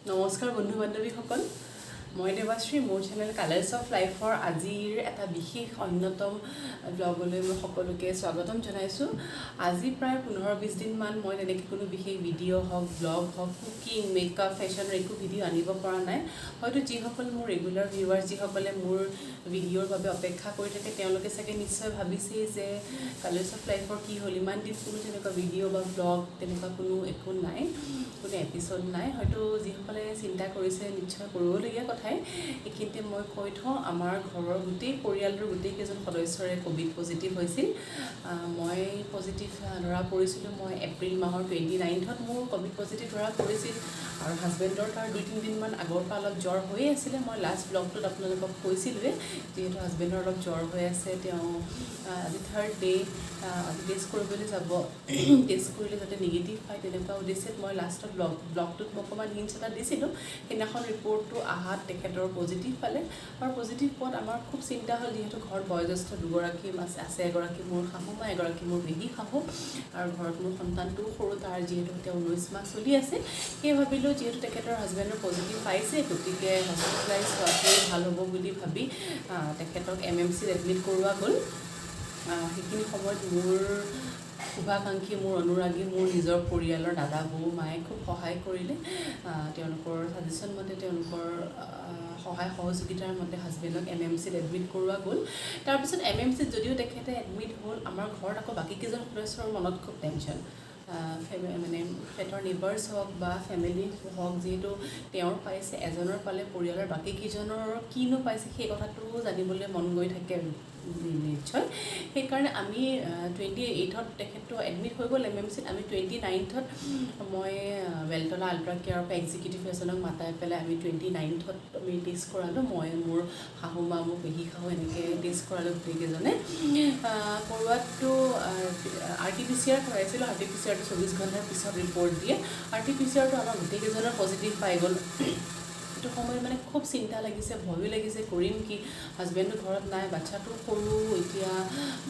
নমস্কাৰ বন্ধু বান্ধৱীসকল, মই দেৱাশ্ৰী। মোৰ চেনেল কালাৰ্ছ অফ লাইফৰ আজিৰ এটা বিশেষ অন্যতম ব্লগলৈ মই সকলোকে স্বাগতম জনাইছোঁ। আজি প্ৰায় 15-20 দিনমান মই তেনেকৈ কোনো বিশেষ ভিডিঅ' হওক, ব্লগ হওক, কুকিং, মেকআপ, ফেশ্বনৰ একো ভিডিঅ' আনিব পৰা নাই। হয়তো যিসকল মোৰ ৰেগুলাৰ ভিউৱাৰ্ছ, যিসকলে মোৰ ভিডিঅ'ৰ বাবে অপেক্ষা কৰি থাকে, তেওঁলোকে চাগে নিশ্চয় ভাবিছেই যে কালাৰ্ছ অফ লাইফৰ কি হ'ল, ইমান দিন কোনো তেনেকুৱা ভিডিঅ' বা ব্লগ তেনেকুৱা কোনো একো নাই, কোনো এপিছ'ড নাই। হয়তো যিসকলে চিন্তা কৰিছে নিশ্চয় কৰিবলগীয়া কথাই। এইখিনিতে মই কৈ থওঁ, আমাৰ ঘৰৰ গোটেই পৰিয়ালটোৰ গোটেইকেইজন সদস্যৰে ক'ভিড পজিটিভ হৈছিল। মই পজিটিভ ধৰা পৰিছিলোঁ। মই এপ্ৰিল মাহৰ 29th মোৰ ক'ভিড পজিটিভ ধৰা পৰিছিল আৰু হাজবেণ্ডৰ তাৰ 2-3 দিনমান আগৰ পৰা অলপ জ্বৰ হৈয়ে আছিলে। মই লাষ্ট ব্লগটোত আপোনালোকক কৈছিলোঁৱে, যিহেতু হাজবেণ্ডৰ অলপ জ্বৰ হৈ আছে। তেওঁ আজি 3rd ডে আজি টেষ্ট কৰিবলৈ যাব। টেষ্ট কৰিলে যাতে নিগেটিভ পায় তেনেকুৱা উদ্দেশ্যত মই লাষ্টত ব্লগটোত মই অকণমান হিণ্টছ এটা দিছিলোঁ। সেইদিনাখন ৰিপৰ্টটো আহাত তেখেতৰ পজিটিভ পালে আৰু পজিটিভ পোৱাত আমাৰ খুব চিন্তা হ'ল, যিহেতু ঘৰত বয়োজ্যেষ্ঠ দুগৰাকী আছে, এগৰাকী মোৰ শাহু মা, এগৰাকী মোৰ পেহী শাহু, আৰু ঘৰত মোৰ সন্তানটোও সৰু, তাৰ যিহেতু এতিয়া 19 মাহ চলি আছে। সেই ভাবিলোঁ যিহেতু তেখেতৰ হাজবেণ্ডৰ পজিটিভ পাইছে, গতিকে হস্পিটেলাইজ হোৱাটোৱে ভাল হ'ব বুলি ভাবি তেখেতক MMCত এডমিট কৰোৱা গ'ল। সেইখিনি সময়ত মোৰ শুভাকাংক্ষী, মোৰ অনুৰাগী, মোৰ নিজৰ পৰিয়ালৰ দাদা, বৌ, মায়ে খুব সহায় কৰিলে। তেওঁলোকৰ ছাজেশ্যন মতে, তেওঁলোকৰ সহায় সহযোগিতাৰ মতে হাজবেণ্ডক MMCত এডমিট কৰোৱা গ'ল। তাৰপিছত MMCত যদিও তেখেতে এডমিট হ'ল, আমাৰ ঘৰত আকৌ বাকীকেইজন সদস্যৰ মনত খুব টেনশ্যন। মানে পেটৰ নেইবাৰ্ছ হওক বা ফেমিলি হওক, যিহেতু তেওঁৰ পাইছে, এজনৰ পালে পৰিয়ালৰ বাকীকেইজনৰ কিনো পাইছে সেই কথাটো জানিবলৈ মন গৈ থাকে নিশ্চয়। সেইকাৰণে আমি 28th তেখেতটো এডমিট হৈ গ'ল MMCত। আমি 29th মই বেলতলা আল্ট্ৰা কেয়াৰৰ পৰা এক্সিকিউটিভ এজনক মাতাই পেলাই আমি 29th আমি টেষ্ট কৰালোঁ। মই, মোৰ শাহু মা, মোৰ পেহী শাহু এনেকৈ টেষ্ট কৰালোঁ গোটেইকেইজনে। কৰোৱাতটো RT-PCR কৰাইছিলোঁ। RT-PCRটো 24 ঘণ্টাৰ পিছত ৰিপৰ্ট দিয়ে। RT-PCRটো আমাৰ গোটেইকেইজনৰ পজিটিভ পাই গ'ল। সেইটো সময়ত মানে খুব চিন্তা লাগিছে, ভয়ো লাগিছে, কৰিম কি, হাজবেণ্ডো ঘৰত নাই, বাচ্ছাটো সৰু, এতিয়া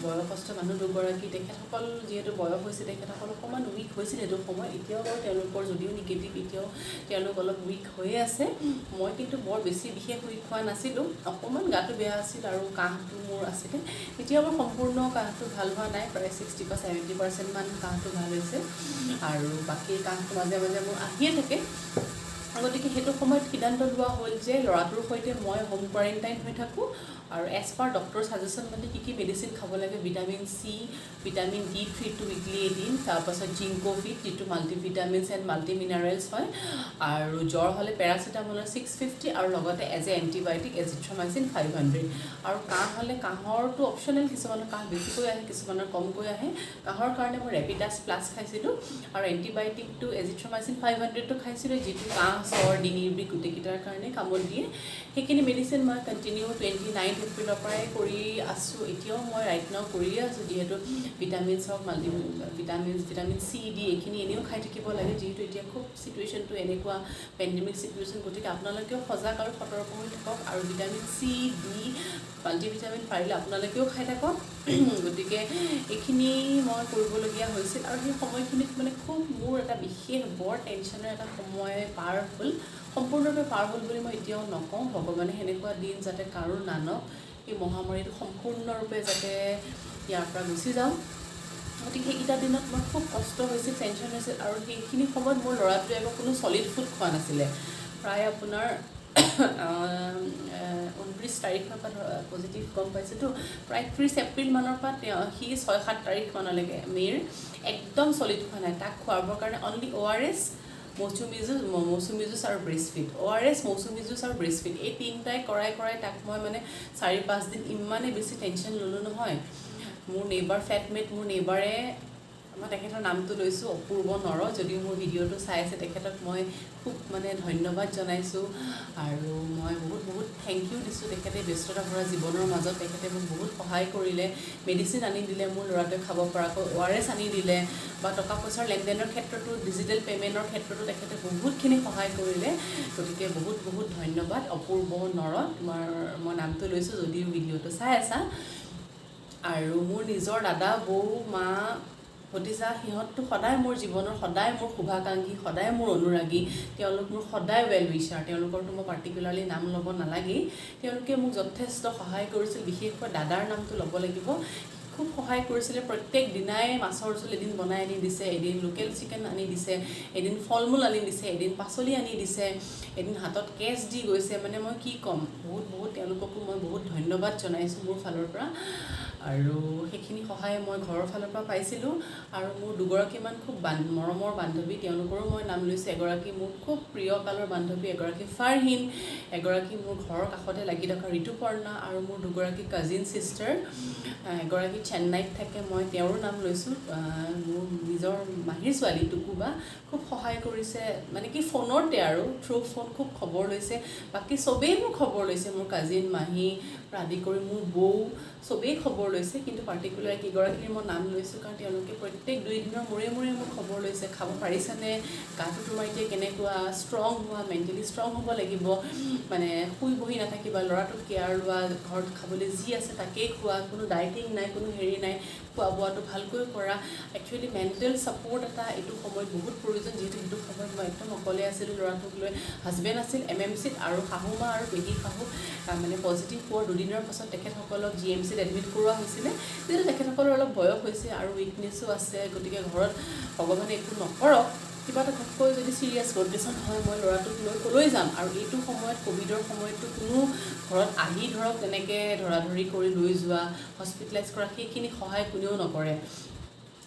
বয়সস্থ মানুহ দুগৰাকী, তেখেতসকল যিহেতু বয়স হৈছে, তেখেতসকল অকণমান উইক হৈছিল সেইটো সময়ত। এতিয়াও বাৰু তেওঁলোকৰ যদিও নিগেটিভ, এতিয়াও তেওঁলোক অলপ উইক হৈয়ে আছে। মই কিন্তু বৰ বেছি বিশেষ উইক হোৱা নাছিলোঁ, অকণমান গাটো বেয়া আছিল আৰু কাহটো মোৰ আছিলে। এতিয়া মোৰ সম্পূৰ্ণ কাহটো ভাল হোৱা নাই, প্ৰায় 60 বা 70% মান কাহটো ভাল হৈছে আৰু বাকী কাহটো মাজে মাজে মোৰ আহিয়ে থাকে। গতিকে সেইটো সময়ত সিদ্ধান্ত লোৱা হ'ল যে ল'ৰাটোৰ সৈতে মই হোম কোৱাৰেণ্টাইন হৈ থাকোঁ আৰু এজ পাৰ ডক্টৰ ছাজেশ্যন মতে কি মেডিচিন খাব লাগে, ভিটামিন চি, ভিটামিন D3 টো উইকলি এদিন, তাৰপাছত জিংকোভিট যিটো মাল্টিভিটামিনছ এণ্ড মাল্টি মিনাৰেলছ হয়, আৰু জ্বৰ হ'লে পেৰাচিটামলৰ 650 আৰু লগতে এজ এ এণ্টিবায়'টিক এজিথ্ৰমাইচিন 500। আৰু কাহ হ'লে, কাহৰটো অপশ্যনেল, কিছুমানৰ কাহ বেছিকৈ আহে, কিছুমানৰ কমকৈ আহে। কাহৰ কাৰণে মই ৰেপিডাছ প্লাছ খাইছিলোঁ আৰু এণ্টিবায়'টিকটো এজিথ্ৰমাইচিন 500টো খাইছিলোঁ, যিটো কাহ, জ্বৰ, ডিঙিৰ বিষ গোটেইকেইটাৰ কাৰণে কামত দিয়ে। সেইখিনি মেডিচিন মই কণ্টিনিউ 29 এপ্ৰিলৰ পৰাই কৰি আছোঁ। এতিয়াও মই ৰাইট নাও কৰিয়ে আছোঁ, যিহেতু ভিটামিনছ হওক, ভিটামিন চি, ডি এইখিনি এনেও খাই থাকিব লাগে, যিহেতু এতিয়া খুব চিটুৱেশ্যনটো এনেকুৱা পেণ্ডেমিক চিটুৱেশ্যন। গতিকে আপোনালোকেও সজাগ আৰু সতৰ্ক হৈ থাকক আৰু ভিটামিন চি, ডি, মাল্টিভিটামিন পাৰিলে আপোনালোকেও খাই থাকক। গতিকে এইখিনি মই কৰিবলগীয়া হৈছিল আৰু সেই সময়খিনিত মানে খুব মোৰ এটা বিশেষ বৰ টেনশ্যনৰ এটা সময় পাৰ হ'ল। সম্পূৰ্ণৰূপে পাৰ হ'ল বুলি মই এতিয়াও নকওঁ, ভগৱানে সেনেকুৱা দিন যাতে কাৰো নানক, এই মহামাৰীটো সম্পূৰ্ণৰূপে যাতে ইয়াৰ পৰা গুচি যাওঁ। গতিকে সেইকেইটা দিনত মই খুব কষ্ট হৈছিল, টেনশ্যন হৈছিল আৰু সেইখিনি সময়ত মোৰ ল'ৰাটোৱে একো কোনো ছলিড ফুড খোৱা নাছিলে। প্ৰায় আপোনাৰ 29 তাৰিখৰ পৰা পজিটিভ গম পাইছোঁতো, প্ৰায় 30 এপ্ৰিল মানৰ পৰা সি 6-7 তাৰিখ মানলৈকে মে'ৰ একদম ছলিড খোৱা নাই। তাক খোৱাবৰ কাৰণে অনলি ORS, মৌচুমী জুচ আৰু ব্ৰেষ্টফিড। ORS, মৌচুমী জুচ আৰু ব্ৰেষ্টফিড এই তিনিটাই কৰাই তাক মই মানে 4-5 দিন ইমানেই বেছি টেনশ্যন ল'লোঁ নহয়। মোৰ নেইবাৰ ফ্লেটমেট, মোৰ নেইবাৰে, মই তেখেতৰ নামটো লৈছোঁ অপূৰ্ব নৰ, যদিও মোৰ ভিডিঅ'টো চাই আছে, তেখেতক মই খুব মানে ধন্যবাদ জনাইছোঁ আৰু মই বহুত থেংক ইউ দিছোঁ। তেখেতে ব্যস্ততা ভৰা জীৱনৰ মাজত তেখেতে মোক বহুত সহায় কৰিলে, মেডিচিন আনি দিলে মোৰ ল'ৰাটোৱে খাব পৰাকৈ, ORS আনি দিলে, বা টকা পইচাৰ লেনদেনৰ ক্ষেত্ৰতো, ডিজিটেল পে'মেণ্টৰ ক্ষেত্ৰতো তেখেতে বহুতখিনি সহায় কৰিলে। গতিকে বহুত ধন্যবাদ অপূৰ্ব নৰ, তোমাৰ মই নামটো লৈছোঁ যদিও ভিডিঅ'টো চাই আছা। আৰু মোৰ নিজৰ দাদা, বৌ, মা, ভতিজা সিহঁতটো সদায় মোৰ জীৱনৰ সদায় মোৰ শুভাকাংক্ষী সদায় মোৰ অনুৰাগী তেওঁলোক মোৰ সদায় ৱেল উইচাৰ তেওঁলোকৰতো মই পাৰ্টিকুলাৰলি নাম ল'ব নালাগেই তেওঁলোকে মোক যথেষ্ট সহায় কৰিছিল বিশেষকৈ দাদাৰ নামটো ল'ব লাগিব খুব সহায় কৰিছিলে প্ৰত্যেক দিনাই মাছৰ জোল এদিন বনাই আনি দিছে এদিন লোকেল চিকেন আনি দিছে এদিন ফল মূল আনি দিছে এদিন পাচলি আনি দিছে এদিন হাতত কেছ দি গৈছে মানে মই কি ক'ম বহুত তেওঁলোককো মই বহুত ধন্যবাদ জনাইছোঁ মোৰ ফালৰ পৰা আৰু সেইখিনি সহায় মই ঘৰৰ ফালৰ পৰা পাইছিলোঁ আৰু মোৰ দুগৰাকীমান খুব মৰমৰ বান্ধৱী তেওঁলোকৰো মই নাম লৈছোঁ এগৰাকী মোৰ খুব প্ৰিয় কালৰ বান্ধৱী এগৰাকী ফাৰহিন এগৰাকী মোৰ ঘৰৰ কাষতে লাগি থকা ঋতুপৰ্ণা আৰু মোৰ দুগৰাকী কাজিন ছিষ্টাৰ এগৰাকী চেন্নাইত থাকে মই তেওঁৰ নাম লৈছোঁ মোৰ নিজৰ মাহীৰ ছোৱালী টুকুবা খুব সহায় কৰিছে মানে কি ফোনতে আৰু থ্ৰু ফোন খুব খবৰ লৈছে বাকী চবেই মোক খবৰ লৈছে মোৰ কাজিন মাহী আদি কৰি মোৰ বৌ চবেই খবৰ লৈছে কিন্তু পাৰ্টিকুলাৰ কেইগৰাকীৰ মই নাম লৈছোঁ কাৰণ তেওঁলোকে প্ৰত্যেক 2 দিনৰ মূৰে মোক খবৰ লৈছে খাব পাৰিছেনে গাটো তোমাৰ এতিয়া কেনেকুৱা ষ্ট্ৰং হোৱা মেণ্টেলি ষ্ট্ৰং হ'ব লাগিব মানে শুই বহি নাথাকিবা ল'ৰাটোক কেয়াৰ লোৱা ঘৰত খাবলৈ যি আছে তাকেই খোৱা কোনো ডায়েটিং নাই কোনো হেৰি নাই খোৱা বোৱাটো ভালকৈ কৰা একচুৱেলি মেণ্টেল ছাপৰ্ট এটা এইটো সময়ত বহুত প্ৰয়োজন যিহেতু সেইটো সময়ত মই একদম অকলে আছিলোঁ ল'ৰাটোক লৈ হাজবেণ্ড আছিল MMCত আৰু শাহুমা আৰু পেহী শাহু মানে পজিটিভ পোৱাৰ 2 দিনৰ পাছত তেখেতসকলক GMCত এডমিট কৰোৱা হৈছিলে যিহেতু তেখেতসকলৰ অলপ বয়স হৈছে আৰু উইকনেছো আছে গতিকে ঘৰত ভগৱানে একো নকৰক কিবা এটা ঘপকৈ যদি চিৰিয়াছ কণ্ডিশ্যন হয় মই ল'ৰাটোক লৈ ক'লৈ যাম আৰু এইটো সময়ত ক'ভিডৰ সময়ততো কোনো ঘৰত আহি ধৰক তেনেকৈ ধৰাধৰি কৰি লৈ যোৱা হস্পিটেলাইজ কৰা সেইখিনি সহায় কোনেও নকৰে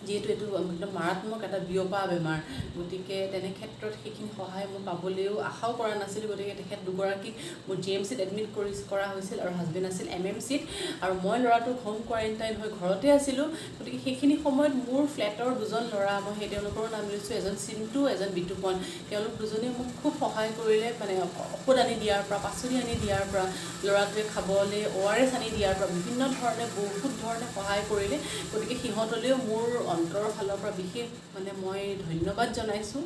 যিহেতু এইটো একদম মাৰাত্মক এটা বিয়পা বেমাৰ গতিকে তেনে ক্ষেত্ৰত সেইখিনি সহায় মই পাবলৈও আশাও কৰা নাছিলোঁ গতিকে তেখেত দুগৰাকীক মোৰ GMCত এডমিট কৰা হৈছিল আৰু হাজবেণ্ড আছিল MMCত আৰু মই ল'ৰাটোক হোম কোৱাৰেণ্টাইন হৈ ঘৰতে আছিলোঁ গতিকে সেইখিনি সময়ত মোৰ ফ্লেটৰ 2জন ল'ৰা মই সেই তেওঁলোকৰ নাম লৈছোঁ এজন চিন্তু এজন বিতুপন তেওঁলোক দুজনে মোক খুব সহায় কৰিলে মানে ঔষধ আনি দিয়াৰ পৰা পাচলি আনি দিয়াৰ পৰা ল'ৰাটোৱে খাবলৈ ORS আনি দিয়াৰ পৰা বিভিন্ন ধৰণে বহুত ধৰণে সহায় কৰিলে গতিকে সিহঁতলৈও মোৰ অন্তৰৰ ফালৰ পৰা বিশেষ মানে মই ধন্যবাদ জনাইছোঁ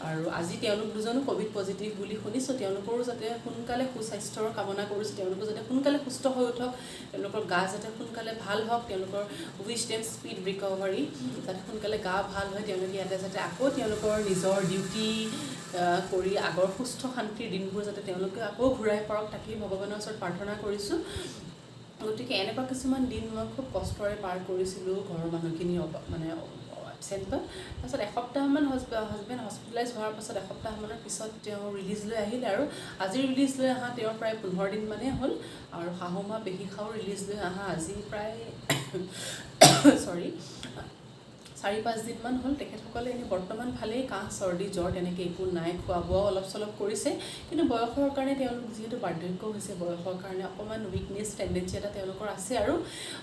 আৰু আজি তেওঁলোক দুজনো ক'ভিড পজিটিভ বুলি শুনিছোঁ তেওঁলোকৰো যাতে সোনকালে সুস্বাস্থ্যৰ কামনা কৰিছোঁ তেওঁলোকো যাতে সোনকালে সুস্থ হৈ উঠক তেওঁলোকৰ গা যাতে সোনকালে ভাল হওক তেওঁলোকৰ উইচ দেম স্পীড ৰিকভাৰী যাতে সোনকালে গা ভাল হয় তেওঁলোকে ইয়াতে যাতে আকৌ তেওঁলোকৰ নিজৰ ডিউটি কৰি আগৰ সুস্থ শান্তিৰ দিনবোৰ যাতে তেওঁলোকে আকৌ ঘূৰাই পাৰক তাকেই ভগৱানৰ ওচৰত প্ৰাৰ্থনা কৰিছোঁ গতিকে এনেকুৱা কিছুমান দিন মই খুব কষ্টৰে পাৰ কৰিছিলোঁ ঘৰৰ মানুহখিনি মানে এবচেণ্টত তাৰপিছত এসপ্তাহমান হাজবেণ্ড হস্পিটেলাইজ হোৱাৰ পাছত এসপ্তাহমানৰ পিছত তেওঁ ৰিলিজ লৈ আহিলে আৰু আজি ৰিলিজ লৈ অহা তেওঁৰ প্ৰায় 15 দিনমানেই হ'ল আৰু শাহুমা পেহী খাও ৰিলিজ লৈ অহা আজি প্ৰায় 4-5 দিনমান হ'ল তেখেতসকলে এনেই বৰ্তমান ভালেই কাহ চৰ্দি জ্বৰ তেনেকৈ একো নাই খোৱা বোৱাও অলপ চলপ কৰিছে কিন্তু বয়সৰ কাৰণে তেওঁলোক যিহেতু বাৰ্ধক্য হৈছে বয়সৰ কাৰণে অকণমান উইকনেছ টেণ্ডেঞ্চি এটা তেওঁলোকৰ আছে আৰু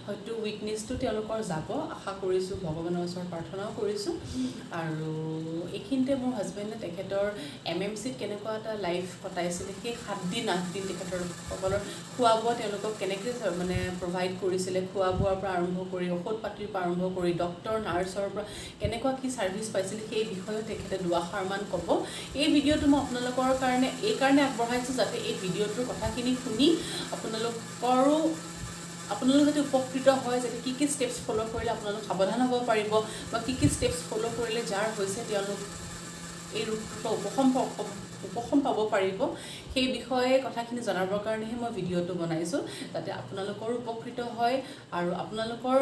হয়তো উইকনেছটো তেওঁলোকৰ যাব আশা কৰিছোঁ ভগৱানৰ ওচৰত প্ৰাৰ্থনাও কৰিছোঁ আৰু এইখিনিতে মোৰ হাজবেণ্ডে তেখেতৰ MMCত কেনেকুৱা এটা লাইফ কটাইছিলে সেই 7 দিন 8 দিন তেখেতৰ সকলৰ খোৱা বোৱা তেওঁলোকক কেনেকৈ মানে প্ৰভাইড কৰিছিলে খোৱা বোৱাৰ পৰা আৰম্ভ কৰি ঔষধ পাতিৰ পৰা আৰম্ভ কৰি ডক্টৰ নাৰ্ছৰ পৰা কেনেকুৱা কি ছাৰ্ভিচ পাইছিলে সেই বিষয়ে তেখেতে দুআষাৰমান ক'ব এই ভিডিঅ'টো মই আপোনালোকৰ কাৰণে এই কাৰণে আগবঢ়াইছোঁ যাতে এই ভিডিঅ'টোৰ কথাখিনি শুনি আপোনালোক যাতে উপকৃত হয় যাতে কি ষ্টেপছ ফ'ল' কৰিলে আপোনালোক সাৱধান হ'ব পাৰিব বা কি ষ্টেপছ ফ'ল' কৰিলে যাৰ হৈছে তেওঁলোক এই ৰোগটোৰ উপশম পাব পাৰিব সেই বিষয়ে কথাখিনি জনাবৰ কাৰণেহে মই ভিডিঅ'টো বনাইছোঁ যাতে আপোনালোকৰ উপকৃত হয় আৰু আপোনালোকৰ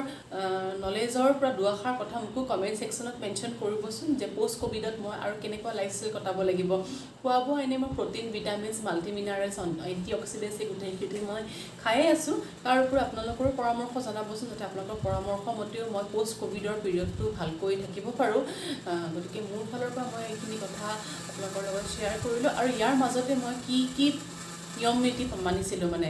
নলেজৰ পৰা দুআষাৰ কথা মোকো কমেণ্ট ছেকশ্যনত মেনশ্যন কৰিবচোন যে পষ্ট ক'ভিডত মই আৰু কেনেকুৱা লাইফষ্টাইল কটাব লাগিব খোৱা বোৱা এনেই মই প্ৰ'টিন ভিটামিনছ মাল্টিমিনাৰেলছ এণ্টিঅক্সিডেণ্টছ এই গোটেইখিনি মই খায়ে আছোঁ তাৰ উপৰি আপোনালোকৰো পৰামৰ্শ জনাবচোন যাতে আপোনালোকৰ পৰামৰ্শ মতেও মই পষ্ট ক'ভিডৰ পিৰিয়ডটো ভালকৈ থাকিব পাৰোঁ গতিকে মোৰ ফালৰ পৰা মই এইখিনি কথা আপোনালোকৰ লগত শ্বেয়াৰ কৰিলোঁ আৰু ইয়াৰ মাজতে মই কি নিয়ম নীতি মানিছিলোঁ মানে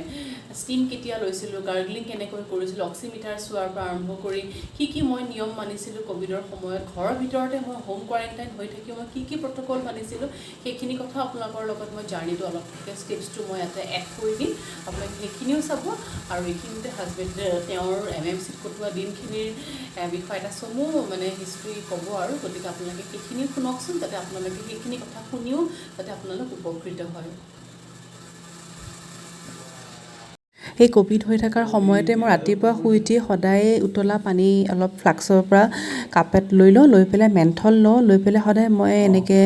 ষ্টিম কেতিয়া লৈছিলোঁ গাৰ্গলিং কেনেকৈ কৰিছিলোঁ অক্সিমিটাৰ চোৱাৰ পৰা আৰম্ভ কৰি কি মই নিয়ম মানিছিলোঁ ক'ভিডৰ সময়ত ঘৰৰ ভিতৰতে মই হোম কোৱাৰেণ্টাইন হৈ থাকি মই কি প্ৰট'কল মানিছিলোঁ সেইখিনি কথা আপোনালোকৰ লগত মই জাৰ্ণিটো অলপ ষ্টেপছটো মই ইয়াতে এড কৰি দিম আপোনালোকে সেইখিনিও চাব আৰু এইখিনিতে হাজবেণ্ডে তেওঁৰ MMCত কটোৱা দিনখিনিৰ বিষয়ে এটা চমু মানে হিষ্ট্ৰী ক'ব আৰু গতিকে আপোনালোকে সেইখিনিও শুনকচোন যাতে আপোনালোকে সেইখিনি কথা শুনিও যাতে আপোনালোক উপকৃত হয় এই ক'ভিড হৈ থকাৰ সময়তে মই ৰাতিপুৱা শুই উঠি সদায় উতলা পানী অলপ ফ্লাক্সৰ পৰা কাপ এটাত লৈ পেলাই মেন্থল লৈ পেলাই সদায় মই এনেকৈ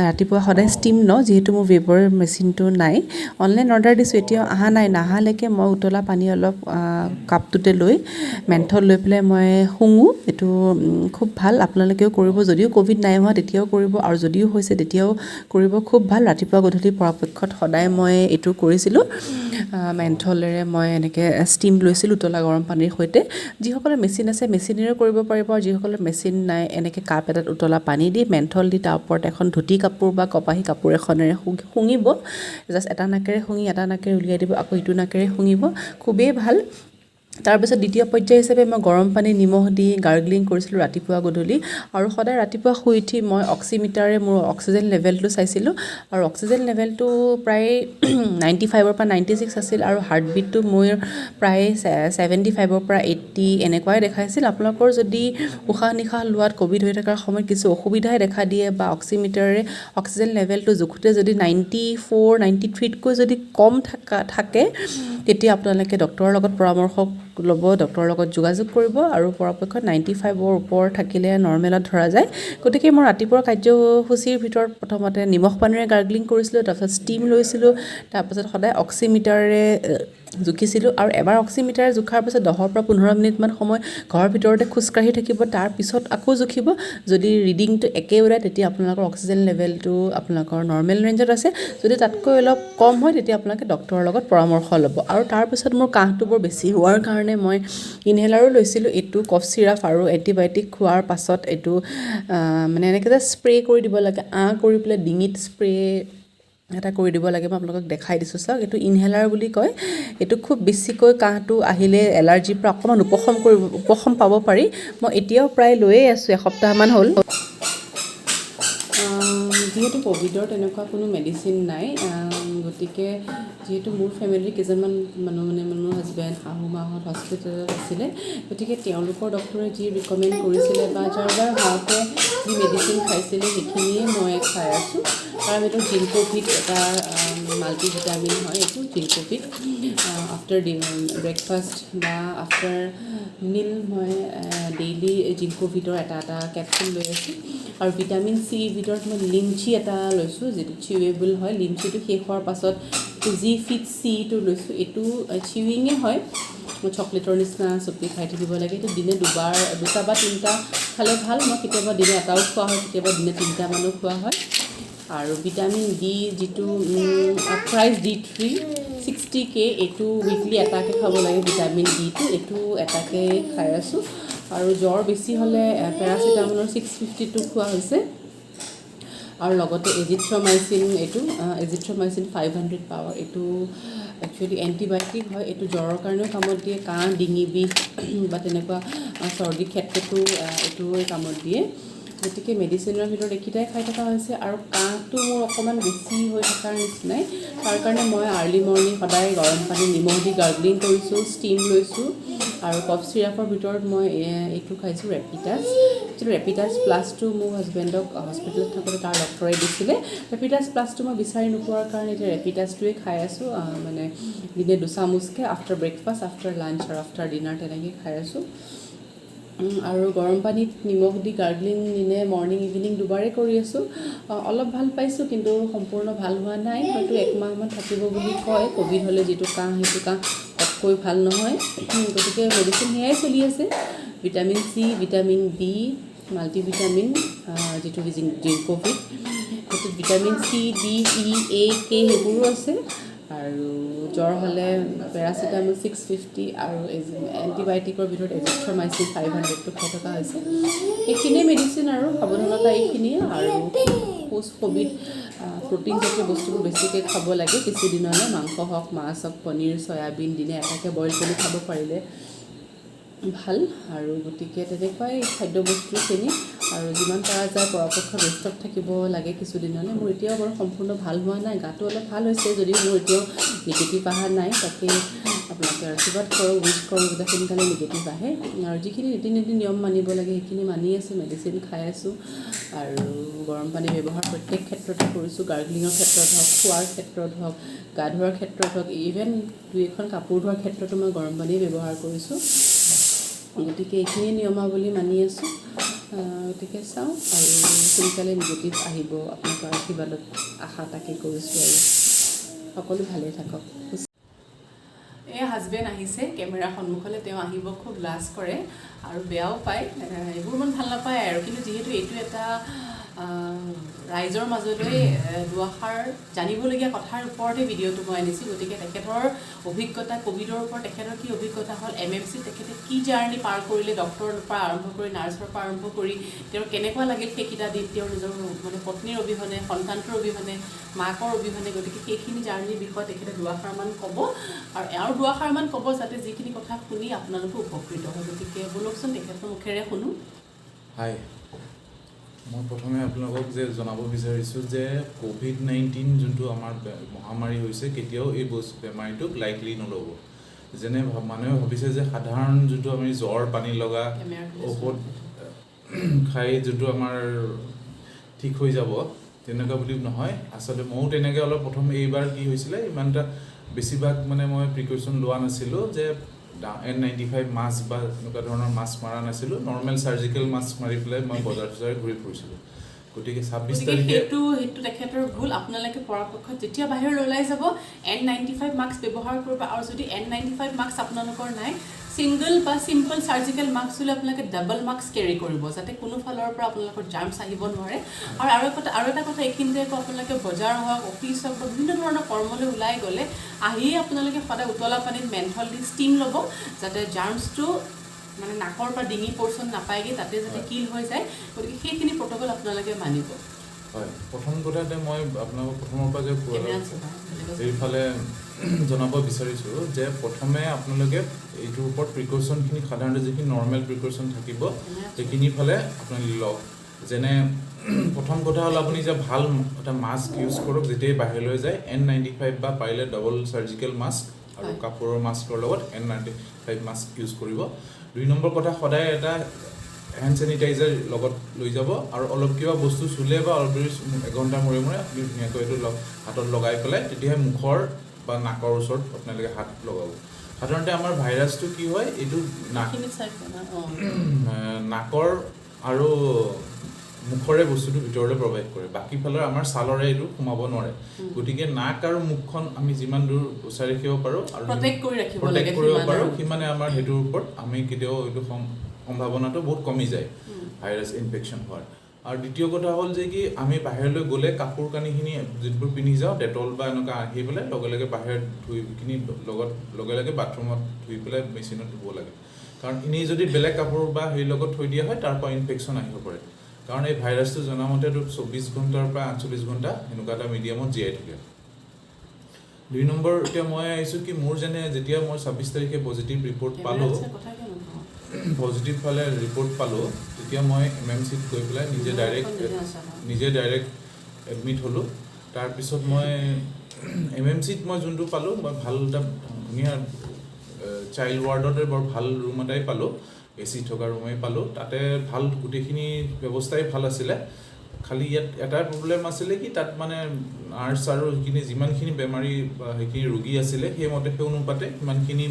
ৰাতিপুৱা সদায় ষ্টিম লওঁ। যিহেতু মোৰ ৱেবৰ মেচিনটো নাই, অনলাইন অৰ্ডাৰ দিছোঁ, এতিয়াও অহা নাই, নাহালৈকে মই উতলা পানী অলপ কাপটোতে লৈ মেন্থল লৈ পেলাই মই শুঙোঁ। এইটো খুব ভাল, আপোনালোকেও কৰিব। যদিও ক'ভিড নাই হোৱা তেতিয়াও কৰিব, আৰু যদিও হৈছে তেতিয়াও কৰিব, খুব ভাল। ৰাতিপুৱা গধূলি পৰাপক্ষত সদায় মই এইটো কৰিছিলোঁ। মেন্থলেৰে মই এনেকৈ ষ্টিম লৈছিলোঁ উতলা গৰম পানীৰ সৈতে। যিসকলৰ মেচিন আছে মেচিনেৰেও কৰিব পাৰিব, আৰু যিসকলৰ মেচিন নাই এনেকৈ কাপ এটাত উতলা পানী দি মেন্থল দি তাৰ ওপৰত এখন ধুতি কাপোৰ বা কপাহী কাপোৰ এখনেৰে শুঙিব। জাষ্ট এটা নাকেৰে শুঙি এটা নাকেৰে উলিয়াই দিব, আকৌ ইটো নাকেৰে শুঙিব, খুবেই ভাল। তাৰপিছত দ্বিতীয় পৰ্যায় হিচাপে মই গৰম পানী নিমখ দি গাৰ্গলিং কৰিছিলোঁ ৰাতিপুৱা গধূলি। আৰু সদায় ৰাতিপুৱা শুই উঠি মই অক্সিমিটাৰে মোৰ অক্সিজেন লেভেলটো চাইছিলোঁ, আৰু অক্সিজেন লেভেলটো প্ৰায় 95ৰ পৰা 96 আছিল, আৰু হাৰ্টবিটটো মোৰ প্ৰায় 75ৰ পৰা 80 এনেকুৱাই দেখাইছিল। আপোনালোকৰ যদি উশাহ নিশাহ লোৱাত ক'ভিড হৈ থকাৰ সময়ত কিছু অসুবিধাই দেখা দিয়ে বা অক্সিমিটাৰে অক্সিজেন লেভেলটো জোখোতে যদি 94, 93তকৈ যদি কম থাকে, তেতিয়া আপোনালোকে ডক্টৰৰ লগত পৰামৰ্শ ল'ব, ডক্টৰৰ লগত যোগাযোগ কৰিব, আৰু পৰাপক্ষত 95ৰ ওপৰ থাকিলে নৰ্মেলত ধৰা যায়। গতিকে মই ৰাতিপুৱাৰ কাৰ্যসূচীৰ ভিতৰত প্ৰথমতে নিমখ পানীৰে গাৰ্গলিং কৰিছিলোঁ, তাৰপিছত ষ্টিম লৈছিলোঁ, তাৰপিছত সদায় অক্সিমিটাৰে জুখিছিলোঁ। আৰু এবাৰ অক্সিমিটাৰে জোখাৰ পিছত 10ৰ পৰা 15 মিনিটমান সময় ঘৰৰ ভিতৰতে খোজকাঢ়ি থাকিব, তাৰপিছত আকৌ জুখিব। যদি ৰিডিংটো একে ওলায় তেতিয়া আপোনালোকৰ অক্সিজেন লেভেলটো আপোনালোকৰ নৰ্মেল ৰেঞ্জত আছে। যদি তাতকৈ অলপ কম হয় তেতিয়া আপোনালোকে ডক্টৰৰ লগত পৰামৰ্শ ল'ব। আৰু তাৰপিছত মোৰ কাহটো বৰ বেছি হোৱাৰ কাৰণে মই ইনহেলাৰো লৈছিলোঁ। এইটো কফ চিৰাপ আৰু এণ্টিবায়'টিক খোৱাৰ পাছত এইটো মানে এনেকৈ যে স্প্ৰে কৰি দিব লাগে, কৰি পেলাই ডিঙিত স্প্ৰে এটা কৰি দিব লাগে। মই আপোনালোকক দেখাই দিছোঁ, চাওক, এইটো ইনহেলাৰ বুলি কয়। এইটো খুব বেছিকৈ কাহটো আহিলে এলাৰ্জিৰ পৰা অকণমান উপশম পাব পাৰি। মই এতিয়াও প্ৰায় লৈয়ে আছোঁ, এসপ্তাহমান হ'ল। যিহেতু ক'ভিডৰ তেনেকুৱা কোনো মেডিচিন নাই, গতিকে যিহেতু মোৰ ফেমিলিৰ কেইজনমান মোৰ হাজবেণ্ড, শাহু মাহঁত হস্পিটেলত আছিলে, গতিকে তেওঁলোকৰ ডক্টৰে যি ৰিকমেণ্ড কৰিছিলে বা যাৰ হওঁতে যি মেডিচিন খাইছিলে সেইখিনিয়ে মই খাই আছোঁ। তাৰ ভিতৰত জিংকোভিট এটা মাল্টিভিটামিন হয়, এইটো জিংকোভিট। আফটাৰ ব্ৰেকফাষ্ট বা আফটাৰ মিল মই ডেইলি জিংকোভিটৰ এটা কেপচুল লৈ আছোঁ। আৰু ভিটামিন চিৰ ভিতৰত মই লিমচি এটা লৈছোঁ, যিটো চিউৱেবল হয়। লিমচিটো শেষ হোৱাৰ পাছত জি ফিট চিটো লৈছোঁ। এইটো চিউইঙে হয়, চকলেটৰ নিচিনা চুপি খাই থাকিব লাগে। এইটো দিনে দুটা বা তিনিটা খালে ভাল। মই কেতিয়াবা দিনে এটাও খোৱা হয়, কেতিয়াবা দিনে 3টামানো খোৱা হয়। আৰু ভিটামিন ডি, যিটো প্ৰাইচ D3 60K, এইটো উইকলি এটাকৈ খাব লাগে ভিটামিন ডিটো। এইটো এটাকৈ খাই আছোঁ। আৰু জ্বৰ বেছি হ'লে পেৰাচিটামলৰ 650টো খোৱা হৈছে। আৰু লগতে এজিথ্ৰমাইচিন, এইটো এজিথ্ৰমাইচিন 500 পাৱাৰ, এইটো একচুৱেলি এণ্টিবায়'টিক হয়। এইটো জ্বৰৰ কাৰণেও কামত দিয়ে, কাহ, ডিঙি বিষ বা তেনেকুৱা চৰ্দিৰ ক্ষেত্ৰতো এইটোৱে কামত দিয়ে। গতিকে মেডিচিনৰ ভিতৰত এইকেইটাই খাই থকা হৈছে। আৰু কাহটো মোৰ অকণমান বেছি হৈ থকাৰ নিচিনাই, তাৰ কাৰণে মই আৰ্লি মৰ্ণিং সদায় গৰম পানী নিমখ দি গাৰ্গলিং কৰিছোঁ, ষ্টিম লৈছোঁ। আৰু কফ চিৰাপৰ ভিতৰত মই এইটো খাইছোঁ, ৰেপিটাছ। যিটো ৰেপিটাছ প্লাছটো মোৰ হাজবেণ্ডক হস্পিটেলত থাকোঁতে তাৰ ডক্টৰে দিছিলে। ৰেপিটাছ প্লাছটো মই বিচাৰি নোপোৱাৰ কাৰণে এতিয়া ৰেপিটাছটোৱে খাই আছোঁ। মানে দিনে 2 চামুচকৈ আফটাৰ ব্ৰেকফাষ্ট, আফটাৰ লাঞ্চ আৰু আফটাৰ ডিনাৰ তেনেকৈ খাই আছোঁ। আৰু গৰম পানীত নিমখ দি গাৰ্গলিং দিনে মৰ্ণিং ইভিনিং দুবাৰেই কৰি আছোঁ। অলপ ভাল পাইছোঁ, কিন্তু সম্পূৰ্ণ ভাল হোৱা নাই। হয়তো 1 মাহমান থাকিব বুলি কয়। ক'ভিড হ'লে যিটো কাহ, সেইটো কাহ পটকৈ ভাল নহয়। গতিকে মেডিচিন সেয়াই চলি আছে। Vitamin C, vitamin B, multivitamin, যিটো জিংকোভিট, সেইটোত vitamin C, D, E, A, K সেইবোৰো আছে। আৰু জ্বৰ হ'লে পেৰাচিটামল 650 আৰু এণ্টিবায়'টিকৰ ভিতৰত এজিথ্ৰমাইচিন 500টো খাই থকা হৈছে। এইখিনিয়ে মেডিচিন আৰু সাৱধানতা এইখিনিয়ে। আৰু পোষ্ট ক'ভিড প্ৰ'টিন জাতীয় বস্তুবোৰ বেছিকৈ খাব লাগে কিছুদিনলৈ। মাংস হওক, মাছ হওক, পনীৰ, চয়াবিন দিনে এটাকৈ বইল কৰি খাব পাৰিলে ভাল। আৰু গতিকে তেনেকুৱাই খাদ্যবস্তুখিনি। আৰু যিমান পৰা যায় পৰাপক্ষত ৰেষ্টত থাকিব লাগে কিছুদিনলৈ। মোৰ এতিয়াও বাৰু সম্পূৰ্ণ ভাল হোৱা নাই, গাটো অলপ ভাল হৈছে যদিও মোৰ এতিয়াও নিগেটিভ অহা নাই। তাকে আপোনালোকে আশীৰ্বাদ কৰক, উইচ কৰক যাতে সোনকালে নিগেটিভ আহে। আৰু যিখিনি ৰীতি নীতি নিয়ম মানিব লাগে সেইখিনি মানি আছোঁ, মেডিচিন খাই আছোঁ আৰু গৰম পানী ব্যৱহাৰ প্ৰত্যেক ক্ষেত্ৰতে কৰিছোঁ। গাৰ্গলিঙৰ ক্ষেত্ৰত হওক, খোৱাৰ ক্ষেত্ৰত হওক, গা ধোৱাৰ ক্ষেত্ৰত হওক, ইভেন দুই এখন কাপোৰ ধোৱাৰ ক্ষেত্ৰতো মই গৰম পানী ব্যৱহাৰ কৰিছোঁ। গতিকে এইখিনি নিয়মাৱলী মানি আছোঁ। গতিকে চাওঁ আৰু সোনকালে নিগেটিভ আহিব আপোনালোকৰ আশীৰ্বাদত আশা তাকে কৰিছোঁ আৰু সকলো ভালে থাকক। এই হাজবেণ্ড আহিছে কেমেৰাৰ সন্মুখলৈ, তেওঁ আহিব খুব লাজ কৰে আৰু বেয়াও পায়, এইবোৰ ইমান ভাল নাপায় আৰু। কিন্তু যিহেতু এইটো এটা ৰাইজৰ মাজলৈ দুআষাৰ জানিবলগীয়া কথাৰ ওপৰতে ভিডিঅ'টো মই আনিছোঁ, গতিকে তেখেতৰ অভিজ্ঞতা, ক'ভিডৰ ওপৰত তেখেতৰ কি অভিজ্ঞতা হ'ল, MMC তেখেতে কি জাৰ্ণি পাৰ কৰিলে, ডক্টৰৰ পৰা আৰম্ভ কৰি নাৰ্ছৰ পৰা আৰম্ভ কৰি তেওঁৰ কেনেকুৱা লাগিল সেইকেইটা দিন, তেওঁৰ নিজৰ মানে পত্নীৰ অবিহনে, সন্তানটোৰ অবিহনে, মাকৰ অবিহনে। গতিকে সেইখিনি জাৰ্ণিৰ বিষয়ে তেখেতে দুআষাৰমান ক'ব আৰু দুআষাৰমান ক'ব যাতে যিখিনি কথা শুনি আপোনালোকো উপকৃত হয়। গতিকে বলকচোন তেখেতৰ মুখেৰে শুনো। হাই, মই প্ৰথমে আপোনালোকক জনাব বিচাৰিছোঁ যে COVID-19 যোনটো আমাৰ মহামাৰী হৈছে, কেতিয়াও এই বেমাৰীটোক লাইটলি নল'ব। যেনে মানুহে ভাবিছে যে সাধাৰণ যোনটো আমি জ্বৰ, পানী লগা ঔষধ খাই যোনটো আমাৰ ঠিক হৈ যাব, তেনেকুৱা বুলি নহয়। আচলতে ময়ো তেনেকৈ অলপ প্ৰথম এইবাৰ কি হৈছিলে, ইমান এটা বেছিভাগ মানে মই প্ৰিকশ্যন লোৱা নাছিলোঁ যে N95 মাস্ক বা এনেকুৱা ধৰণৰ মাস্ক মৰা নাছিলোঁ। নৰ্মেল চাৰ্জিকেল মাস্ক মাৰি পেলাই মই বজাৰ ঘূৰি ফুৰিছিলোঁ। গতিকে 26 তাৰিখে সেইটো তেখেতৰ ভুল। আপোনালোকে পৰাপক্ষত যেতিয়া বাহিৰলৈ ওলাই যাব N95 মাস্ক ব্যৱহাৰ কৰিব, আৰু যদি N95 মাস্ক আপোনালোকৰ নাই, ছিংগল বা চিম্পল চাৰ্জিকেল মাস্ক হ'লে আপোনালোকে ডাবল মাস্ক কেৰি কৰিব, যাতে কোনো ফালৰ পৰা আপোনালোকৰ জাৰ্মছ আহিব নোৱাৰে। আৰু এটা কথা এইখিনিতে আকৌ আপোনালোকে বজাৰ হওক, অফিচ হওক বা বিভিন্ন ধৰণৰ কৰ্মলৈ ওলাই গ'লে আহিয়ে আপোনালোকে সদায় উতলা পানীত মেন্থল দি ষ্টিম ল'ব, যাতে জাৰ্মছটো মানে নাকৰ পৰা ডিঙি পৰ্চন নাপায়গৈ, তাতে যাতে কিল হৈ যায়। গতিকে সেইখিনি প্ৰট'কল আপোনালোকে মানিব। হয়, প্ৰথম কথাতে মই আপোনালোকক প্ৰথমৰ পৰা যে এইফালে জনাব বিচাৰিছোঁ যে প্ৰথমে আপোনালোকে এইটোৰ ওপৰত প্ৰিকশ্যনখিনি, সাধাৰণতে যিখিনি নৰ্মেল প্ৰিকশ্যন থাকিব সেইখিনি ফালে আপোনালোকে লওক। যেনে প্ৰথম কথা হ'ল আপুনি যে ভাল এটা মাস্ক ইউজ কৰক যেতিয়াই বাহিৰলৈ যায়, N95 বা পাৰিলে ডাবল চাৰ্জিকেল মাস্ক আৰু কাপোৰৰ মাস্কৰ লগত N95 মাস্ক ইউজ কৰিব। 2 নম্বৰ কথা, সদায় এটা হেণ্ড চেনিটাইজাৰ লগত লৈ যাব আৰু অলপ কিবা বস্তু চুলে বা অলপ দেৰি 1 ঘণ্টাৰ মূৰে মূৰে আপুনি ধুনীয়াকৈ এইটো হাতত লগাই পেলাই তেতিয়াহে মুখৰ বা নাকৰ ওচৰত আপোনালোকে হাত লগাব। সাধাৰণতে আমাৰ ভাইৰাছটো কি হয়, এইটো নাকৰ আৰু মুখৰে বস্তুটো ভিতৰলৈ প্ৰৱেশ কৰে, বাকী ফালৰ আমাৰ ছালৰে এইটো সোমাব নোৱাৰে। গতিকে নাক আৰু মুখখন আমি যিমান দূৰ উচাই ৰাখিব পাৰোঁ আৰু প্ৰটেক্ট কৰিব পাৰোঁ, সিমানে আমাৰ সেইটোৰ ওপৰত আমি কেতিয়াও এইটো সম্ভাৱনাটো বহুত কমি যায় ভাইৰাছ ইনফেকশ্যন হোৱাৰ। আৰু দ্বিতীয় কথা হ'ল যে কি, আমি বাহিৰলৈ গ'লে কাপোৰ কানিখিনি যিবোৰ পিন্ধি যাওঁ, ডেটল বা এনেকুৱা আহি পেলাই লগে লগে বাহিৰত ধুই কিনি লগে লগে বাথৰুমত ধুই পেলাই মেচিনত ধুব লাগে। কাৰণ এনেই যদি বেলেগ কাপোৰ বা হেৰিৰ লগত থৈ দিয়া হয়, তাৰ পৰা ইনফেকশ্যন আহিব পাৰে। কাৰণ এই ভাইৰাছটো জনামতেতো 24 ঘণ্টাৰ পৰা 48 ঘণ্টা এনেকুৱা এটা মিডিয়ামত জীয়াই থাকে। 2 নম্বৰ, এতিয়া মই আহিছোঁ কি, মোৰ যেতিয়া মই 26 তাৰিখে পজিটিভ ৰিপৰ্ট পালোঁ, তেতিয়া মই MMCত গৈ পেলাই নিজে ডাইৰেক্ট এডমিট হ'লোঁ। তাৰপিছত মই MMCত মই যোনটো পালোঁ, মই ভাল এটা ধুনীয়া চাইল্ড ৱাৰ্ডতে বৰ ভাল ৰুম এটাই পালোঁ, AC থকা ৰুমেই পালোঁ। তাতে ভাল গোটেইখিনি ব্যৱস্থাই ভাল আছিলে। খালি ইয়াত এটা প্ৰব্লেম আছিলে কি, তাত মানে নাৰ্ছ আৰু সেইখিনি যিমানখিনি বেমাৰী বা সেইখিনি ৰোগী আছিলে, সেই অনুপাতে সিমানখিনি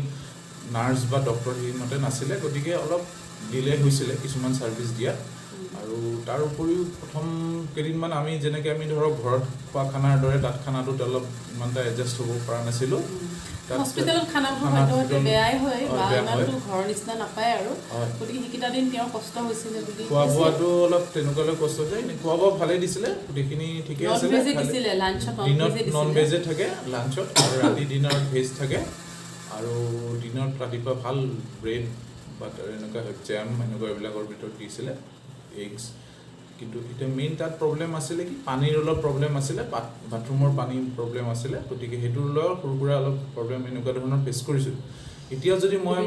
নাৰ্ছ বা ডক্টৰ সেইমতে নাছিলে। গতিকে অলপ ডিলে হৈছিলে কিছুমান ছাৰ্ভিচ দিয়াত। আৰু তাৰ উপৰিও প্ৰথম কেইদিনমান আমি যেনেকৈ আমি ধৰক ঘৰত খোৱা খানাৰ দৰে তাত খানাটোত অলপ ইমান এটা এডজাষ্ট হ'ব পৰা নাছিলোঁ। হস্পিটেলত খানাবোৰ হয়তো বেয়াই হয় বা ইমানটো ঘৰৰ নিচিনা নাপায় আৰু। গতিকে সেইকেইটা দিন তেওঁৰ কষ্ট হৈছিলে বুলি। খোৱা বোৱাটো অলপ তেনেকুৱালৈ কষ্ট হৈছে। খোৱা বোৱা ভালেই দিছিলে, গোটেইখিনি ঠিকে আছিলে। দিনত নন ভেজে থাকে লাঞ্চত, আৰু ৰাতি ডিনাৰত ভেজ থাকে। আৰু দিনত ৰাতিপুৱা ভাল ব্ৰেড বাটাৰ এনেকুৱা জেম এনেকুৱা এইবিলাকৰ ভিতৰত দিছিলে, এগছ। কিন্তু এতিয়া মেইন তাত প্ৰব্লেম আছিলে কি, পানীৰ অলপ প্ৰব্লেম আছিলে, বাথৰুমৰ পানীৰ প্ৰব্লেম আছিলে। গতিকে সেইটোৰ লগত সৰু সুৰা অলপ প্ৰব্লেম এনেকুৱা ধৰণৰ ফেচ কৰিছোঁ। এতিয়া যদি মই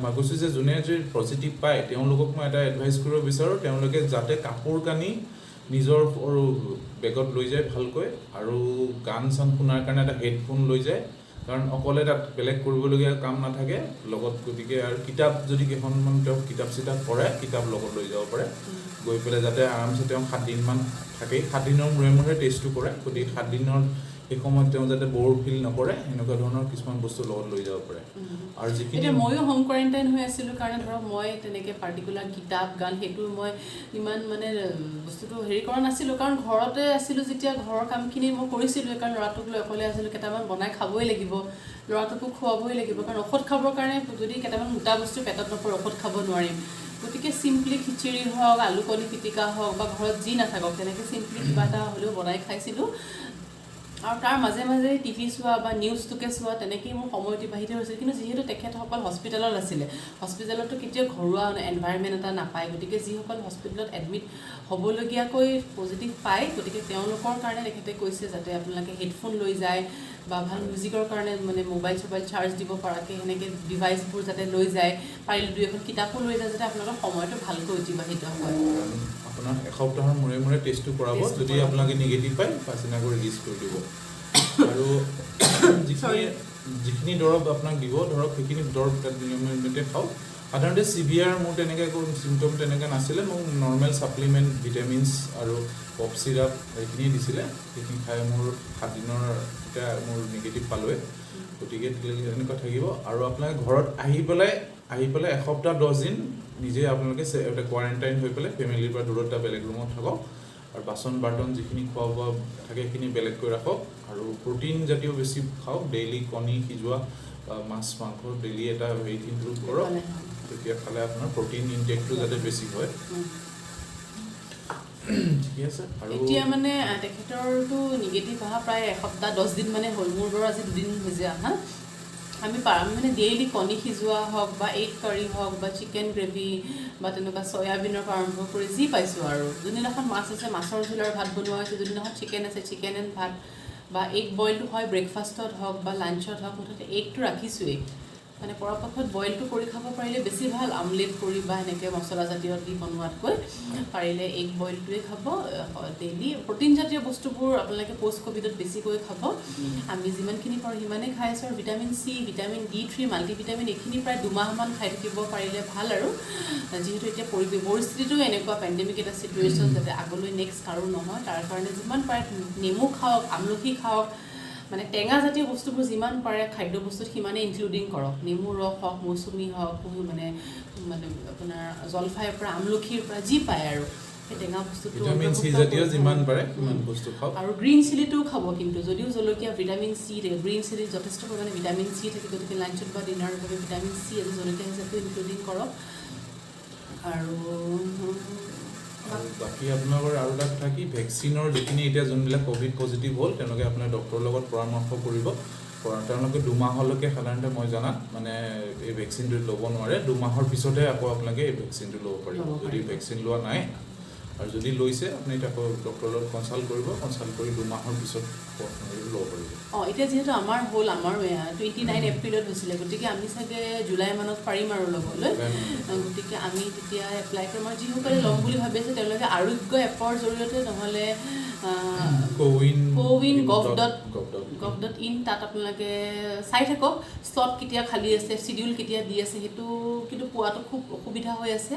ভাবিছোঁ যে যোনে যদি পজিটিভ পায়, তেওঁলোকক মই এটা এডভাইচ কৰিব বিচাৰোঁ, তেওঁলোকে যাতে কাপোৰ কানি নিজৰ বেগত লৈ যায় ভালকৈ, আৰু গান চান শুনাৰ কাৰণে এটা হেডফোন লৈ যায়, কাৰণ অকলে তাত বেলেগ কৰিবলগীয়া কাম নাথাকে লগত গতিকে আৰু কিতাপ যদি কেইখনমান তেওঁ কিতাপ চিতাপ পঢ়ে কিতাপ লগত লৈ যাব পাৰে গৈ পেলাই যাতে আৰামছে তেওঁ 7 দিনমান থাকে 7 দিনৰ মূৰে টেষ্টটো কৰে গতিকে 7 দিনৰ এই সময়ত তেওঁ যাতে বৰ ফিল নকৰে এনেকুৱা ধৰণৰ কিছুমান বস্তু লগত লৈ যাব পাৰে আৰু যিখিনি ময়ো হোম কোৱাৰেণ্টাইন হৈ আছিলোঁ কাৰণে ধৰক মই তেনেকৈ পাৰ্টিকুলাৰ কিতাপ গান সেইটো মই ইমান মানে বস্তুটো হেৰি কৰা নাছিলোঁ কাৰণ ঘৰতে আছিলোঁ যেতিয়া ঘৰৰ কামখিনি মই কৰিছিলোঁ কাৰণ ল'ৰাটোক লৈ অকলে আছিলোঁ কেইটামান বনাই খাবই লাগিব ল'ৰাটোকো খুৱাবই লাগিব কাৰণ ঔষধ খাবৰ কাৰণে যদি কেইটামান মোটা বস্তু পেটত নপৰে ঔষধ খাব নোৱাৰিম গতিকে চিম্পলি খিচিৰি হওক আলু কণী পিটিকা হওক বা ঘৰত যি নাথাকক তেনেকৈ চিম্পলি কিবা এটা হ'লেও বনাই খাইছিলোঁ আৰু তাৰ মাজে মাজে টিভি চোৱা বা নিউজটোকে চোৱা তেনেকেই মোৰ সময় অতিবাহিত হৈছিল কিন্তু যিহেতু তেখেতসকল হস্পিটেলত আছিলে হস্পিটেলতো কেতিয়াও ঘৰুৱা এনভাইৰমেণ্ট এটা নাপায় গতিকে যিসকল হস্পিটেলত এডমিট হ'বলগীয়াকৈ পজিটিভ পায় গতিকে তেওঁলোকৰ কাৰণে তেখেতে কৈছে যাতে আপোনালোকে হেডফোন লৈ যায় বা ভাল মিউজিকৰ কাৰণে মানে মোবাইল চোবাইল চাৰ্জ দিব পৰাকৈ সেনেকৈ ডিভাইচবোৰ যাতে লৈ যায় পাৰিলে 2-এখন কিতাপো লৈ যায় যাতে আপোনালোকৰ সময়টো ভালকৈ অতিবাহিত হয় আপোনাৰ এসপ্তাহৰ মূৰে টেষ্টটো কৰাব যদি আপোনালোকে নিগেটিভ পায় পাছদিনাকৈ ৰিলিজ কৰি দিব আৰু যিখিনি দৰৱ আপোনাক দিব ধৰক সেইখিনি দৰৱ নিয়মিতভাৱে খাওক সাধাৰণতে চিভিয়াৰ মোৰ তেনেকৈ একো চিমটম তেনেকৈ নাছিলে মোক নৰ্মেল ছাপ্লিমেণ্ট ভিটামিনছ আৰু কফ চিৰাপ সেইখিনি দিছিলে সেইখিনি খাই মোৰ 7 দিনৰ এতিয়া মোৰ নিগেটিভ পালোৱে গতিকে এনেকুৱা থাকিব আৰু আপোনালোকে ঘৰত আহি পেলাই এসপ্তাহ 10 দিন নিজে আপোনালোকে এটা কোৱাৰেণ্টাইন হৈ পেলাই ফেমিলিৰ পৰা দূৰত এটা বেলেগ ৰুমত থাকক আৰু বাচন বাৰ্তন যিখিনি খোৱা বোৱা থাকে সেইখিনি বেলেগকৈ ৰাখক আৰু প্ৰটিন জাতীয় বেছি খাওক ডেইলি কণী সিজোৱা বা মাছ মাংস ডেইলি এটা ৱেইট ইনক্লুড কৰক তেতিয়া খালে আপোনাৰ প্ৰটিন ইনটেকটো যাতে বেছি হয় ঠিক আছে আৰু এতিয়া মানে তেখেতৰটো নিগেটিভ অহা প্ৰায় এসপ্তাহ 10 দিন মানে হ'ল মোৰ বাৰু আজি 2 দিন হৈছে অহা আমি মানে ডেইলি কণী সিজোৱা হওক বা এগ কাৰী হওক বা চিকেন গ্ৰেভি বা তেনেকুৱা চয়াবিনৰ পৰা আৰম্ভ কৰি যি পাইছোঁ আৰু যোনদিনাখন মাছ আছে মাছৰ জোল আৰু ভাত বনোৱা হৈছে যোনদিনাখন চিকেন আছে চিকেন এণ্ড ভাত বা এগ বইলটো হয় ব্ৰেকফাষ্টত হওক বা লাঞ্চত হওক মুঠতে এগটো ৰাখিছোৱেই মানে পৰাপক্ষত বইলটো কৰি খাব পাৰিলে বেছি ভাল আমলেট কৰি বা এনেকৈ মছলাজাতীয় দি বনোৱাতকৈ পাৰিলে এগ বইলটোৱে খাব ডেইলি প্ৰটিনজাতীয় বস্তুবোৰ আপোনালোকে পষ্ট ক'ভিডত বেছিকৈ খাব আমি যিমানখিনি পাৰোঁ সিমানেই খাই আছোঁ আৰু vitamin C vitamin D3 multivitamin এইখিনি প্ৰায় 2 মাহমান খাই থাকিব পাৰিলে ভাল আৰু যিহেতু এতিয়া পৰিস্থিতিটো এনেকুৱা পেণ্ডেমিক এটা ছিটুৱেশ্যন যাতে আগলৈ নেক্সট কাৰো নহয় তাৰ কাৰণে যিমান পাৰে নেমু খাওক আমলখি খাওক মানে টেঙা জাতীয় বস্তুবোৰ যিমান পাৰে খাদ্য বস্তুত সিমানে ইনক্লুডিং কৰক নেমু ৰস হওক মৌচুমী হওক মানে আপোনাৰ জলফাইৰ পৰা আমলখিৰ পৰা যি পায় আৰু সেই টেঙা বস্তুটো ভিটামিন চি জাতীয় যিমান পাৰে সিমান বস্তু খাওক আৰু গ্ৰীণ চিলিটোও খাব কিন্তু যদিও জলকীয়া ভিটামিন চি থাকে গ্ৰীণ চিলিত যথেষ্ট পৰিমাণে ভিটামিন চি থাকে গতিকে লাঞ্চত বা ডিনাৰৰ বাবে ভিটামিন চি আজি জলকীয়া হিচাপে ইনক্লুডিং কৰক আৰু বাকী আপোনালোকৰ আৰু এটা কথা কি ভেকচিনৰ যিখিনি এতিয়া যোনবিলাক ক'ভিড পজিটিভ হ'ল তেওঁলোকে আপোনাৰ ডক্টৰৰ লগত পৰামৰ্শ কৰিব তেওঁলোকে 2 মাহলৈকে সাধাৰণতে মই জনাত মানে এই ভেকচিনটো ল'ব নোৱাৰে 2 মাহৰ পিছতহে আকৌ আপোনালোকে এই ভেকচিনটো ল'ব পাৰিব যদি ভেকচিন লোৱা নাই আৰু যদি লৈছে আপুনি আকৌ ডক্টৰৰ লগত কনচাল্ট কৰিব কনচাল্ট কৰি 2 মাহৰ পিছত ল'ব পাৰিব এতিয়া যিহেতু আমাৰ হ'ল আমাৰ 29 এপ্ৰিলত হৈছিলে গতিকে আমি চাগে জুলাই মানত পাৰিম আৰু ল'বলৈ গতিকে আমি তেতিয়া এপ্লাই কৰিম আৰু যিসকলে ল'ম বুলি ভাবি আছে তেওঁলোকে আৰোগ্য এপৰ জৰিয়তে নহ'লে coin.gov.in তাত আপোনালোকে চাই থাকক স্লট কেতিয়া খালী আছে চিডিউল কেতিয়া দি আছে সেইটো কিন্তু পোৱাটো খুব অসুবিধা হৈ আছে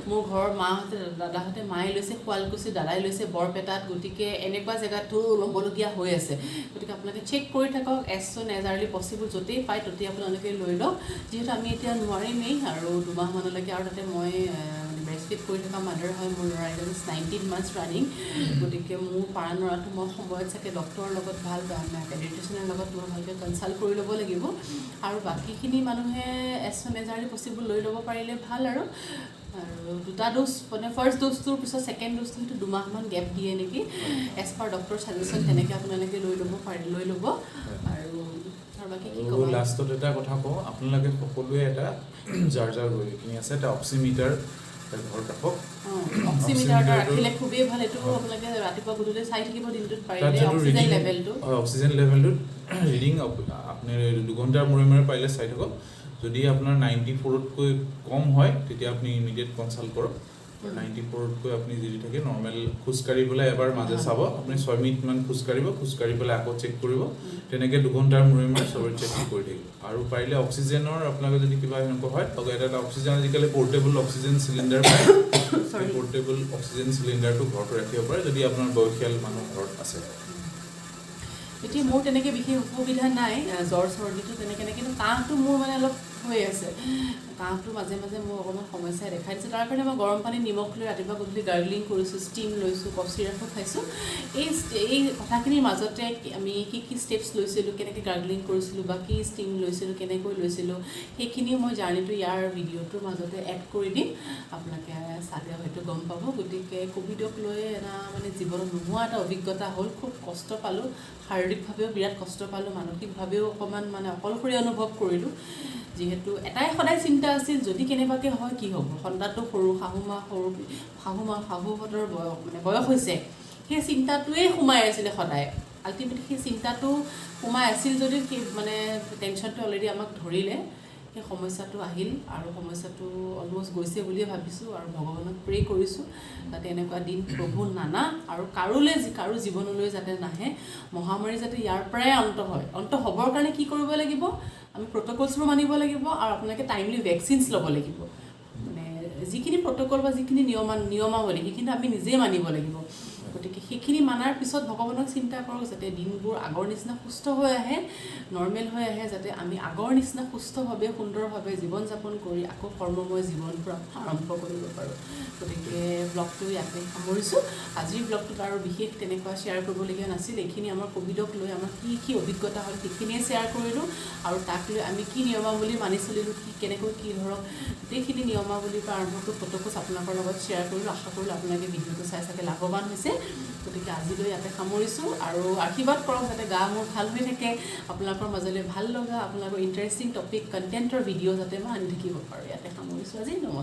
মোৰ ঘৰৰ মাহঁতে দাদাহঁতে মায়ে লৈছে শুৱালকুছি দাদাই লৈছে বৰপেটাত গতিকে এনেকুৱা জেগাতো ল'বলগীয়া হৈ আছে গতিকে আপোনালোকে চেক কৰি থাকক এজ চুন এজ আৰ্লি পচিবল য'তেই পায় ত'তেই আপোনালোকে লৈ লওক যিহেতু আমি এতিয়া নোৱাৰিমেই আৰু 2 মাহমানলৈকে আৰু তাতে মই ব্ৰেষ্টফিড কৰি থকা মাদাৰ হয় মোৰ ল'ৰা এতিয়া 19 মান্থছ ৰানিং গতিকে মোৰ পাৰা ল'ৰাটো মই সময়ত চাগে ডক্টৰৰ লগত ভাল পেডিয়াট্ৰিচিয়ানৰ লগত মই ভালকৈ কনচাল্ট কৰি ল'ব লাগিব আৰু বাকীখিনি মানুহে এজ চুন এজ আৰ্লি পচিবল লৈ ল'ব পাৰিলে ভাল আৰু 2টা ড'জ মানে ফাৰ্ষ্ট ড'জটোৰ পিছত ছেকেণ্ড ড'জটো সেইটো 2 মাহমান গেপ দিয়ে নেকি এজ পাৰ ডক্টৰ ছাজেশ্যন তেনেকৈ আপোনালোকে লৈ ল'ব আৰু বাকী কি ক'ব লাষ্টত এটা কথা কওঁ আপোনালোকে সকলোৱে এটা যাৰ এইখিনি আছে এটা অক্সিমিটাৰ ঘৰত ৰাখক অক্সিমিটাৰটো ৰাখিলে খুবেই ভাল এইটো আপোনালোকে ৰাতিপুৱা গধূলি চাই থাকিব দিনটোত পাৰিলে অক্সিজেন লেভেলটো অক্সিজেন লেভেলটো ৰিডিং আপুনি 2 ঘণ্টাৰ মূৰে পাৰিলে চাই থাকক যদি আপোনাৰ 94তকৈ কম হয় তেতিয়া আপুনি ইমিডিয়েট কনচাল্ট কৰক 94তকৈ আপুনি যদি থাকে নৰ্মেল খোজকাঢ়ি পেলাই এবাৰ মাজে চাব আপুনি 6 মিনিটমান খোজকাঢ়ি পেলাই আকৌ চেক কৰিব তেনেকৈ 2 ঘণ্টাৰ মূৰে মূৰে চবৰে চেক কৰি থাকিব আৰু পাৰিলে অক্সিজেনৰ আপোনালোকে যদি কিবা এনেকুৱা হয় লগে এটা অক্সিজেন আজিকালি পৰ্টেবল অক্সিজেন চিলিণ্ডাৰ পায় পৰ্টেবল অক্সিজেন চিলিণ্ডাৰটো ঘৰত ৰাখিব পাৰে যদি আপোনাৰ বয়সীয়াল মানুহ ঘৰত আছে এতিয়া মোৰ তেনেকৈ বিশেষ অসুবিধা নাই জ্বৰ চৰ্দিটো তেনেকৈ কিন্তু কাহটো মোৰ মানে অলপ হৈ আছে কাহটো মাজে মাজে মোৰ অকণমান সমস্যাই দেখাই দিছে তাৰ কাৰণে মই গৰম পানী নিমখ লৈ ৰাতিপুৱা গধূলি গাৰ্গলিং কৰিছোঁ ষ্টিম লৈছোঁ কফ চিৰাপো খাইছোঁ এই কথাখিনিৰ মাজতে আমি কি ষ্টেপছ লৈছিলোঁ কেনেকৈ গাৰ্গলিং কৰিছিলোঁ বা কি ষ্টিম লৈছিলোঁ কেনেকৈ লৈছিলোঁ সেইখিনিও মই জাৰ্ণিটো ইয়াৰ ভিডিঅ'টোৰ মাজতে এড কৰি দিম আপোনালোকে চালে হয়তো গম পাব গতিকে ক'ভিডক লৈ এটা মানে জীৱনত নোহোৱা এটা অভিজ্ঞতা হ'ল খুব কষ্ট পালোঁ শাৰীৰিকভাৱেও বিৰাট কষ্ট পালোঁ মানসিকভাৱেও অকণমান মানে অকলশৰীয়া অনুভৱ কৰিলোঁ যিহেতু এটাই সদায় চিন্তা আছিল যদি কেনেবাকৈ হয় কি হ'ব সন্তানটো সৰু শাহুহঁতৰ বয়স হৈছে সেই চিন্তাটোৱেই সোমাই আছিলে সদায় আল্টিমেটলি সেই চিন্তাটো সোমাই আছিল যদি মানে টেনশ্যনটো অলৰেডি আমাক ধৰিলে সেই সমস্যাটো আহিল আৰু সমস্যাটো অলমষ্ট গৈছে বুলিয়ে ভাবিছোঁ আৰু ভগৱানক প্ৰে কৰিছোঁ যাতে এনেকুৱা দিন প্ৰভু নানা আৰু কাৰো জীৱনলৈ যাতে নাহে মহামাৰী যাতে ইয়াৰ পৰাই অন্ত হ'বৰ কাৰণে কি কৰিব লাগিব আমি প্ৰট'কলছবোৰ মানিব লাগিব আৰু আপোনালোকে টাইমলি ভেকচিনছ ল'ব লাগিব মানে যিখিনি প্ৰট'কল বা যিখিনি নিয়মাৱলী সেইখিনি আমি নিজেই মানিব লাগিব গতিকে সেইখিনি মানাৰ পিছত ভগৱানক চিন্তা কৰক যাতে দিনবোৰ আগৰ নিচিনা সুস্থ হৈ আহে নৰ্মেল হৈ আহে যাতে আমি আগৰ নিচিনা সুস্থভাৱে সুন্দৰভাৱে জীৱন যাপন কৰি আকৌ কৰ্মময় জীৱনবোৰ আৰম্ভ কৰিব পাৰোঁ গতিকে ব্লগটো ইয়াতে সামৰিছোঁ আজিৰ ব্লগটোত আৰু বিশেষ তেনেকুৱা শ্বেয়াৰ কৰিবলগীয়া নাছিল এইখিনি আমাৰ ক'ভিডক লৈ আমাৰ কি অভিজ্ঞতা হ'ল সেইখিনিয়ে শ্বেয়াৰ কৰিলোঁ আৰু তাক লৈ আমি কি নিয়মাৱলী মানি চলিলোঁ কেনেকৈ কি ধৰক গোটেইখিনি নিয়মাৱলীৰ পৰা আৰম্ভ কৰি ফটোকছ আপোনালোকৰ লগত শ্বেয়াৰ কৰিলোঁ আশা কৰিলোঁ আপোনালোকে ভিডিঅ'টো চাই চাগে লাভৱান হৈছে গতিকে আজিলৈ ইয়াতে সামৰিছোঁ আৰু আশীৰ্বাদ কৰক যাতে গা মোৰ ভাল হৈ থাকে আপোনালোকৰ মাজলৈ ভাল লগা আপোনালোকৰ ইণ্টাৰেষ্টিং টপিক কণ্টেণ্টৰ ভিডিঅ' যাতে মই আনি থাকিব পাৰোঁ ইয়াতে সামৰিছোঁ আজি নমস্কাৰ